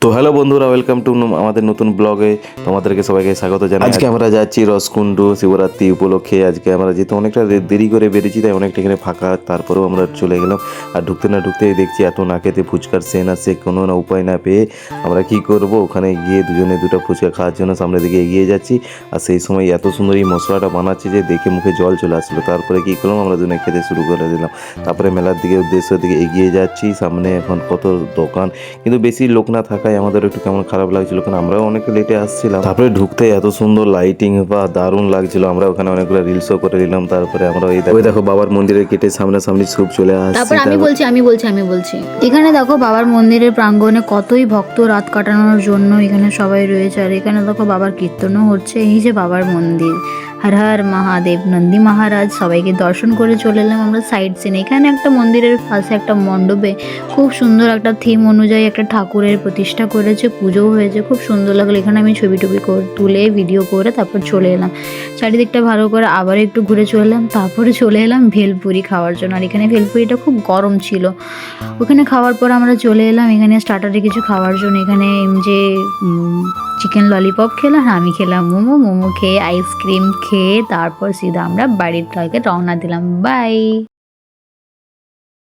তো হ্যালো বন্ধুরা, welcome to আমাদের নতুন ব্লগে তোমাদেরকে সবাইকে স্বাগত জানাই। আজকে আমরা যাচ্ছি রসকুন্ডু শিবরাত্রি উপলক্ষে। আজকে আমরা যেহেতু অনেকটা দেরি করে বেরিয়েছি, তাই অনেকটা এখানে ফাঁকা, তারপরেও আমরা চলে গেলাম। আর ঢুকতে না ঢুকতেই দেখছি এত নাকেতে ফুচকার সেন আসছে, কোনো না উপায় না পেয়ে আমরা কি করব, ওখানে গিয়ে দুজনে দুটো ফুচকা খাওয়ার জন্য সামনের দিকে এগিয়ে যাচ্ছি। আর সেই সময় এত সুন্দর এই মশলাটা বানাচ্ছে যে দেখে মুখে জল চলে আসলো। তারপরে কি করলাম, আমরা দুজনে খেতে শুরু করে দিলাম। তারপরে মেলার দিকে উদ্দেশ্যের দিকে এগিয়ে যাচ্ছি। সামনে এখন কত দোকান, কিন্তু বেশি লোক না থাকায় আমাদের একটু কেমন খারাপ লাগছিল, কারণ আমরাও অনেকটা লেটে আসছিলাম। তারপরে ঢুকতে এত সুন্দর লাইটিং বা দারুণ লাগছিল। আমরা ওখানে অনেকগুলো রিলসও করে দিলাম। তারপরে আমরা ওই দেখো বাবার মন্দিরের গেটের সামনাসামনি সব চলে আসছে। তারপর আমি বলছি এখানে দেখো বাবার মন্দিরের প্রাঙ্গণে কতই ভক্ত রাত কাটানোর জন্য এখানে সবাই রয়েছে। আর এখানে দেখো বাবার কীর্তনও হচ্ছে। এই যে বাবার মন্দির, হর হর মহাদেব, নন্দী মহারাজ, সবাইকে দর্শন করে চলে এলাম আমরা সাইড সিন। এখানে একটা মন্দিরের পাশে একটা মণ্ডপে খুব সুন্দর একটা থিম অনুযায়ী একটা ঠাকুরের প্রতিষ্ঠা করেছে, পুজো হয়েছে, খুব সুন্দর লাগলো। এখানে আমি ছবি টবি তুলে ভিডিও করে তারপর চলে এলাম। চারিদিকটা ভালো করে আবার একটু ঘুরে চলে এলাম। তারপরে চলে এলাম ভেলপুরি খাওয়ার জন্য। আর এখানে ভেলপুরিটা খুব গরম ছিল। ওখানে খাওয়ার পর আমরা চলে এলাম এখানে স্টার্টারে কিছু খাওয়ার জন্য। এখানে যে চিকেন ললিপপ খেলাম, আমি খেলাম মোমো খেয়ে, আইসক্রিম খেয়ে তারপর সিধা আমরা বাড়ির দিকে রওনা দিলাম। বাই।